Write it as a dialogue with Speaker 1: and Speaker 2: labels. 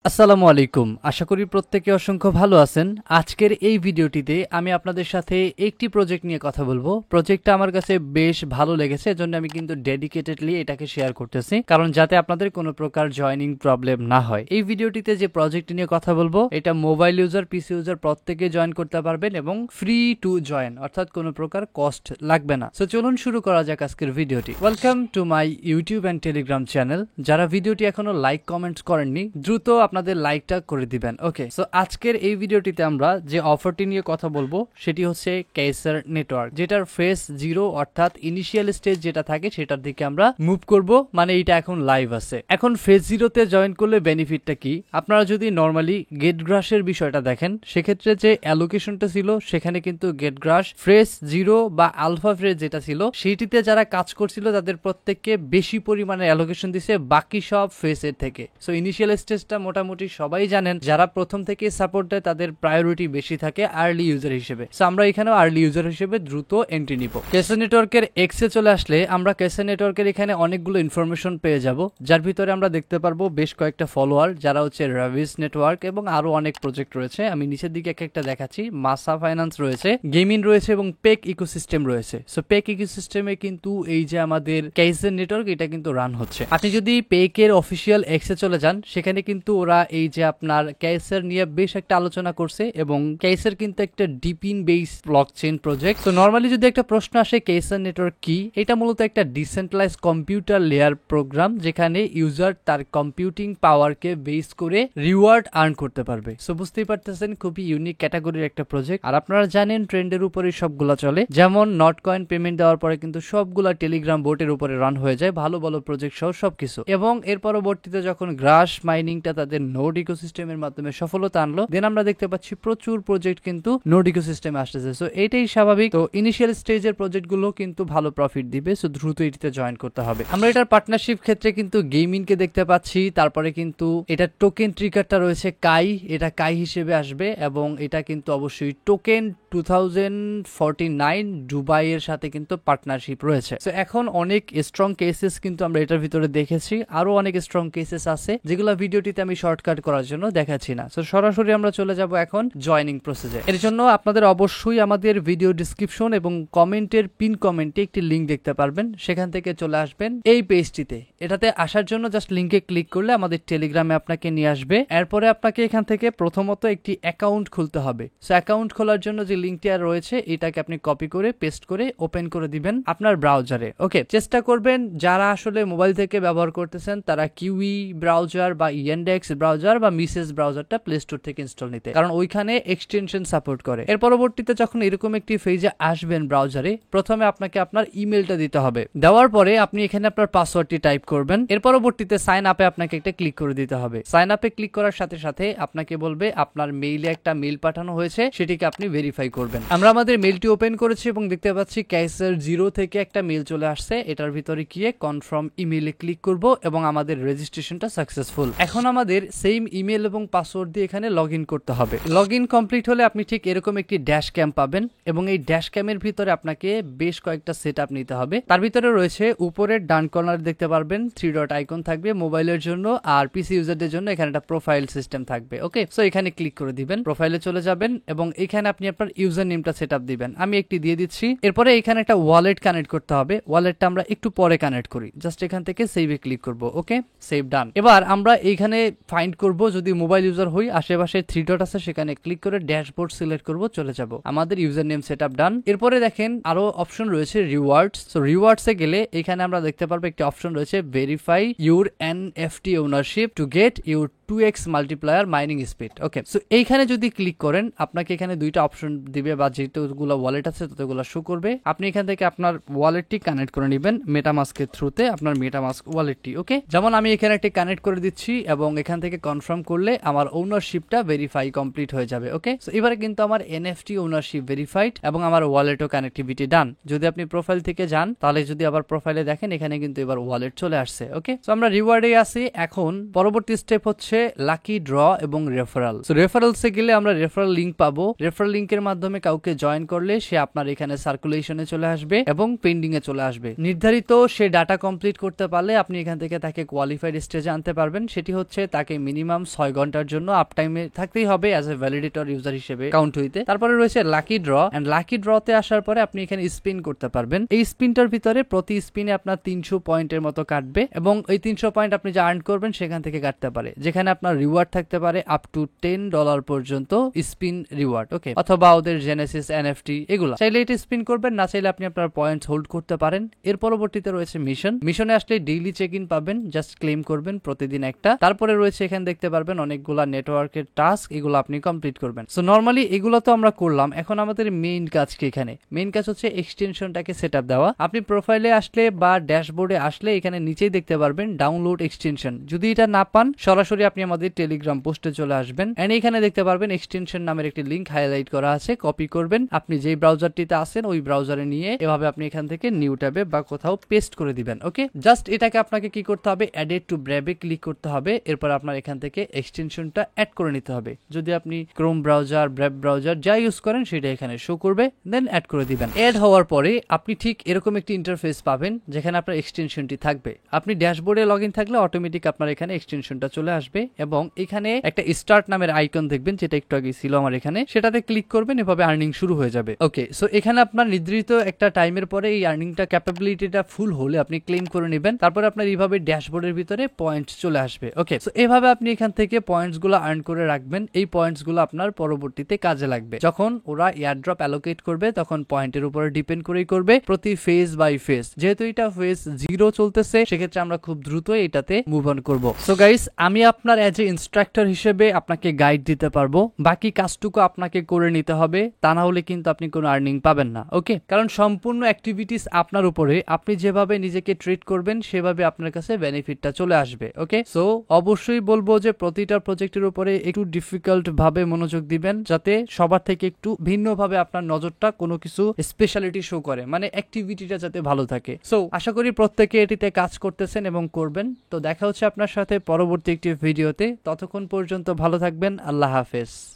Speaker 1: আসসালামু আলাইকুম। আশা করি প্রত্যেকে অসংখ্য ভালো আছেন। আজকের এই ভিডিওটিতে আমি আপনাদের সাথে একটি প্রজেক্ট নিয়ে কথা বলবো। প্রজেক্টটা আমার কাছে বেশ ভালো লেগেছে, এজন্য আমি কিন্তু ডেডিকেটেডলি এটাকে শেয়ার করতেছি, কারণ যাতে আপনাদের কোনো প্রকার জয়নিং প্রবলেম না হয়। এই ভিডিওটিতে যে প্রজেক্টটি নিয়ে কথা বলবো, এটা মোবাইল ইউজার, পিসি ইউজার প্রত্যেকে জয়েন করতে পারবেন এবং ফ্রি টু জয়েন, অর্থাৎ কোনো প্রকার কস্ট লাগবে না। সো চলুন শুরু করা যাক আজকের ভিডিওটি। Welcome to my YouTube and Telegram channel. যারা ভিডিওটি এখনো লাইক কমেন্টস করেননি, দ্রুত আপনাদের লাইকটা করে দিবেন। ওকে, সো আজকের এই ভিডিওটিতে আমরা যে অফারটি নিয়ে কথা বলবো সেটি হচ্ছে কেসার নেটওয়ার্ক, যেটার ফেজ 0 অর্থাৎ ইনিশিয়াল স্টেজ যেটা থাকে সেটার দিকে আমরা মুভ করব। মানে এটা এখন লাইভ আছে। এখন ফেজ 0তে জয়েন করলে বেনিফিটটা কি? আপনারা যদি নরমালি গেট গ্রাসের বিষয়টা দেখেন, সেক্ষেত্রে যে অ্যালোকেশনটা ছিল সেখানে কিন্তু গেট গ্রাস ফেজ 0 বা আলফা ফেজ যেটা ছিল সেইটিতে যারা কাজ করছিল তাদের প্রত্যেককে বেশি পরিমাণে অ্যালোকেশন দিছে বাকি সব ফেজের থেকে। সো ইনিশিয়াল স্টেজটা মোটামুটি সবাই জানেন, যারা প্রথম থেকে সাপোর্ট দেয় তাদের প্রায়োরিটি বেশি থাকে আর্লি ইউজার হিসেবে। সো আমরা এখানেও আর্লি ইউজার হিসেবে দ্রুত এন্ট্রি নিব। কেসার নেটওয়ার্কের এক্সে চলে আসলে আমরা কেসার নেটওয়ার্কের এখানে অনেকগুলো ইনফরমেশন পেয়ে যাব, যার ভিতরে আমরা দেখতে পারবো বেশ কয়েকটা ফলোয়ার যারা হচ্ছে রাভিস নেটওয়ার্ক এবং আরো অনেক প্রজেক্ট রয়েছে। আমি নিচের দিকে এক একটা দেখাচ্ছি। মাসা ফাইন্যান্স রয়েছে, গেমিং রয়েছে এবং পেক ইকোসিস্টেম রয়েছে। সো পেক ইকোসিস্টেমে কিন্তু এই যে আমাদের কেসার নেটওয়ার্ক এটা কিন্তু রান হচ্ছে। আপনি যদি পেকের অফিসিয়াল এক্সে চলে যান, সেখানে কিন্তু ওরা এই যে আপনার কেসার নিয়ে বেশ একটা আলোচনা করছে এবং কেসার কিন্তু একটা ডিপিন বেস ব্লকচেইন প্রজেক্ট। তো নরমালি যদি একটা প্রশ্ন আসে কেসার নেটওয়ার্ক কি, এটা মূলত একটা ডিসেন্ট্রালাইজ কম্পিউটার লেয়ার প্রোগ্রাম যেখানে ইউজার তার কম্পিউটিং পাওয়ারকে বেস করে রিওয়ার্ড আর্ন করতে পারবে। সো বুঝতেই পারতেছেন খুবই ইউনিক ক্যাটাগরির একটা প্রজেক্ট। আর আপনারা জানেন ট্রেন্ডের উপরে সবগুলা চলে, যেমন নট কয়েন পেমেন্ট দেওয়ার পরে কিন্তু সবগুলা টেলিগ্রাম বোটের উপরে রান হয়ে যায়, ভালো ভালো প্রজেক্ট সহ সবকিছু। এবং এর পরবর্তীতে যখন গ্রাস মাইনিংটা তাদের নোড ইকোসিস্টেমের মাধ্যমে সফলতা আনলো, দেন আমরা দেখতে পাচ্ছি প্রচুর প্রজেক্ট কিন্তু নোড ইকোসিস্টেমে আসতেছে। সো এটাই স্বাভাবিক। তো ইনিশিয়াল স্টেজের প্রজেক্ট গুলো কিন্তু ভালো প্রফিট দিবে, সো দ্রুত এটিতে জয়েন করতে হবে। আমরা এটার পার্টনারশিপ ক্ষেত্রে কিন্তু গেমিং কে দেখতে পাচ্ছি, তারপরে কিন্তু এটা টোকেন ট্রিগারটা রয়েছে কাই, এটা কাই হিসেবে আসবে এবং এটা কিন্তু অবশ্যই টোকেন 2049 দুবাই এর সাথে কিন্তু পার্টনারশিপ রয়েছে। সো এখন অনেক স্ট্রং কেসেস কিন্তু আমরা এটার ভিতরে দেখেছি, আরো অনেক স্ট্রং কেসেস আছে যেগুলো ভিডিওটিতে আমি শর্টকাট করার জন্য দেখাচ্ছি না। সো সরাসরি আমরা চলে যাব এখন জয়নিং প্রসেসে। এর জন্য আপনাদের অবশ্যই আমাদের ভিডিও ডিসক্রিপশন এবং কমেন্টের পিন কমেন্টে একটি লিংক দেখতে পারবেন, সেখান থেকে চলে আসবেন এই পেজটিতে। এটাতে আসার জন্য জাস্ট লিংকে ক্লিক করলে আমাদের টেলিগ্রামে আপনাকে নিয়ে আসবে। এরপরে আপনাকে এখান থেকে প্রথমত একটি অ্যাকাউন্ট খুলতে হবে। সো অ্যাকাউন্ট খোলার জন্য যে লিংকটি আর রয়েছে এটাকে আপনি কপি করে পেস্ট করে ওপেন করে দিবেন আপনার ব্রাউজারে। ওকে, চেষ্টা করবেন যারা আসলে মোবাইল থেকে ব্যবহার করতেছেন তারা কিউই ব্রাউজার বা ইয়ান্ডেক্স ব্রাউজার বা মিসেস ব্রাউজারটা প্লে স্টোর থেকে ইনস্টল নিতে, কারণ ওইখানে এক্সটেনশন সাপোর্ট করে। এর পরবর্তীতে যখন এরকম একটি পেজে আসবেন ব্রাউজারে, প্রথমে আপনাকে আপনার ইমেলটা দিতে হবে। দেওয়ার পরে আপনি এখানে আপনার পাসওয়ার্ডটি টাইপ করবেন। এর পরবর্তীতে সাইন আপে আপনাকে একটা ক্লিক করে দিতে হবে। সাইন আপে ক্লিক করার সাথে সাথে আপনাকে বলবে আপনার মেইলে একটা মেইল পাঠানো হয়েছে, সেটিকে আপনি ভেরিফাই করবেন। আমরা আমাদের মেইলটি ওপেন করেছি এবং দেখতে পাচ্ছি কেসার 0 থেকে একটা মেইল চলে আসছে। এটার ভিতরে গিয়ে কনফার্ম ইমেইলে ক্লিক করব এবং আমাদের রেজিস্ট্রেশনটা সাকসেসফুল। এখন আমাদের সেম ইমেল এবং পাসওয়ার্ড দিয়ে এখানে লগ ইন করতে হবে। লগ ইন কমপ্লিট হলে আপনি ঠিক এরকম একটি ড্যাশ ক্যাম পাবেন এবং এই ড্যাশ ক্যামের ভিতরে আপনাকে বেশ কয়েকটা সেটআপ নিতে হবে। তার ভিতরে রয়েছে উপরের ডান কর্নার দেখতে পারবেন 3 ডট আইকন থাকবে মোবাইলের জন্য, আর পিসি ইউজারদের জন্য এখানে একটা প্রোফাইল সিস্টেম থাকবে। ওকে, সো এখানে ক্লিক করে দিবেন, প্রোফাইলে চলে যাবেন এবং এখানে আপনি আপনার ইউজার নেমটা সেটআপ দিবেন। আমি একটি দিয়ে দিচ্ছি। এরপরে এখানে একটা ওয়ালেট কানেক্ট করতে হবে। ওয়ালেটটা আমরা একটু পরে কানেক্ট করি। জাস্ট এখান থেকে সেভে ক্লিক করব। ওকে, সেভ ডান। এবার আমরা এইখানে ফাইন্ড করব, যদি মোবাইল ইউজার হই আশেপাশে 3 ডট আছে সেখানে ক্লিক করে ড্যাশবোর্ড সিলেক্ট করব, চলে যাব। আমাদের ইউজার নেম সেটআপ ডান। এরপরে দেখেন আরো অপশন রয়েছে রিওয়ার্ডস। সো রিওয়ার্ডস এ গেলে এখানে আমরা দেখতে পারবো একটি অপশন রয়েছে verify your NFT ownership to get your 2x multiplier mining speed. Okay, so এইখানে যদি ক্লিক করেন আপনাকে এখানে দুইটা অপশন দিবে, বা যেগুলো ওয়ালেট আছে ততগুলো শো করবে। আপনি এখান থেকে আপনার ওয়ালেটটি কানেক্ট করে নেবেন মেটামাস্কের থ্রুতে, আপনার মেটামাস্ক ওয়ালেটটি। ওকে, যেমন আমি এখানে একটি কানেক্ট করে দিচ্ছি এবং এখান থেকে কনফার্ম করলে আমার ওনারশিপটা ভেরিফাই কমপ্লিট হয়ে যাবে। ওকে, সো এবারে কিন্তু আমার এনএফটি ওনারশিপ ভেরিফাইড এবং আমার ওয়ালেটও কানেক্টিভিটি ডান। যদি আপনি প্রোফাইল থেকে যান তাহলে যদি আবার প্রোফাইলে দেখেন এখানে কিন্তু এবার ওয়ালেট চলে আসছে। ওকে, সো আমরা রিওয়ার্ডে আছি। এখন পরবর্তী স্টেপ হচ্ছে লাকি ড্র এবং রেফারেল। সো রেফারেলসে গেলে আমরা রেফারেল লিংক পাবো। রেফারেল লিংকের মাধ্যমে কাউকে জয়েন করলে সে আপনার এখানে সার্কুলেশনে চলে আসবে এবং পেন্ডিং এ চলে আসবে। নির্ধারিত সে ডাটা কমপ্লিট করতে পারলে আপনি এখান থেকে তাকে কোয়ালিফাইড স্টেজে আনতে পারবেন। সেটি হচ্ছে তাকে মিনিমাম 6 ঘন্টার জন্য আপ টাইমে থাকতেই হবে অ্যাজ এ ভ্যালিডেটর ইউজার হিসেবে কাউন্ট হইতে। তারপরে রয়েছে লাকি ড্র, এন্ড লাকি ড্রতে আসার পরে আপনি এখানে স্পিন করতে পারবেন। এই স্পিনটার ভিতরে প্রতি স্পিনে আপনার 300 পয়েন্টের মতো কাটবে এবং এই 300 পয়েন্ট আপনি যা আর্ন করবেন সেখান থেকে কাটতে পারে, যেখানে আপনার রিওয়ার্ড থাকতে পারে আপ টু $10 পর্যন্ত স্পিন রিওয়ার্ড। ওকে, অথবা ওদের জেনেসিস এনএফটি এগুলো চাইলে এটা স্পিন করবেন, না চাইলে আপনি আপনার পয়েন্টস হোল্ড করতে পারেন। এর পরবর্তীতে রয়েছে মিশনে আসলে ডেইলি চেক ইন পাবেন, জাস্ট ক্লেম করবেন প্রতিদিন একটা। তারপরে রয়েছে এখানে দেখতে পারবেন অনেকগুলা নেটওয়ার্কের টাস্ক, এগুলো আপনি কমপ্লিট করবেন। সো নরমালি এগুলো তো আমরা করলাম, এখন আমাদের মেইন কাজ কি? এখানে মেইন কাজ হচ্ছে এক্সটেনশনটাকে সেটআপ দেওয়া। আপনি প্রোফাইলে আসলে বা ড্যাশবোর্ডে আসলে এখানে নিচেই দেখতে পারবেন ডাউনলোড এক্সটেনশন। যদি এটা না পান সরাসরি আপনি আমাদের টেলিগ্রাম পোস্টে চলে আসবেন, এন্ড এখানে দেখতে পারবেন এক্সটেনশন নামের একটি লিংক হাইলাইট করা আছে, কপি করবেন। আপনি যেই ব্রাউজারটিতে আছেন ওই ব্রাউজারে নিয়ে এভাবে আপনি এখান থেকে নিউ ট্যাবে বা কোথাও পেস্ট করে দিবেন। ওকে, জাস্ট এটাকে আপনাকে কি করতে হবে? অ্যাড টু ব্র্যাবে ক্লিক করতে হবে। এরপর আপনার এখান থেকে এক্সটেনশনটা অ্যাড করে নিতে হবে। যদি আপনি ক্রোম ব্রাউজার, ব্র্যাব ব্রাউজার যা ইউজ করেন সেটা এখানে শো করবে, দেন অ্যাড করে দিবেন। অ্যাড হওয়ার পরে আপনি ঠিক এরকম একটি ইন্টারফেস পাবেন যেখানে আপনার এক্সটেনশনটি থাকবে। আপনি ড্যাশবোর্ডে লগ ইন থাকলে অটোমেটিক আপনার এখানে এক্সটেনশনটা চলে আসবে এবং এখানে একটা স্টার্ট নামের আইকন দেখবেন, যেটা একটু আগে ছিল আমার এখানে, সেটাতে ক্লিক করবেন, এভাবে আর্নিং শুরু হয়ে যাবে। ওকে, সো এখানে আপনার নির্ধারিত একটা টাইমের পরে এই আর্নিংটা ক্যাপাবিলিটিটা ফুল হলে আপনি ক্লেম করে নেবেন। তারপরে আপনার এইভাবে ড্যাশবোর্ডের ভিতরে পয়েন্টস চলে আসবে। ওকে, সো এভাবে আপনি এখান থেকে পয়েন্টস গুলো আর্ন করে রাখবেন। এই পয়েন্টস গুলো আপনার পরবর্তীতে কাজে লাগবে। যখন ওরা এয়ারড্রপ অ্যালোকেট করবে তখন পয়েন্টের উপরে ডিপেন্ড করেই করবে, প্রতি ফেজ বাই ফেজ। যেহেতু এটা ফেজ 0 চলতেছে সেক্ষেত্রে আমরা খুব দ্রুত এটাতে মুভ অন করব। সো গাইস, আমি আপনার এজ এ ইনস্ট্রাক্টর হিসেবে আপনাকে গাইড দিতে পারবো, বাকি কাজটুকু আপনাকে করে নিতে হবে, তা না হলে কিন্তু আপনি কোনো আর্নিং পাবেন না। ওকে, কারণ সম্পূর্ণ অ্যাক্টিভিটিস আপনার উপরে, আপনি যেভাবে নিজেকে ট্রিট করবেন সেভাবে আপনার কাছে বেনিফিটটা চলে আসবে। ওকে, সো অবশ্যই বলবো যে প্রতিটা প্রজেক্টের উপরে একটু ডিফিকাল্ট ভাবে মনোযোগ দিবেন, যাতে সবার থেকে একটু ভিন্নভাবে আপনার নজরটা কোনো কিছু স্পেশালিটি শো করে, মানে অ্যাক্টিভিটিটা যাতে ভালো থাকে। সো আশা করি প্রত্যেকে এটিতে কাজ করতেছেন এবং করবেন। তো দেখা হচ্ছে আপনার সাথে পরবর্তী একটি ভিডিওতে, ততক্ষণ পর্যন্ত ভালো থাকবেন। আল্লাহ হাফেজ।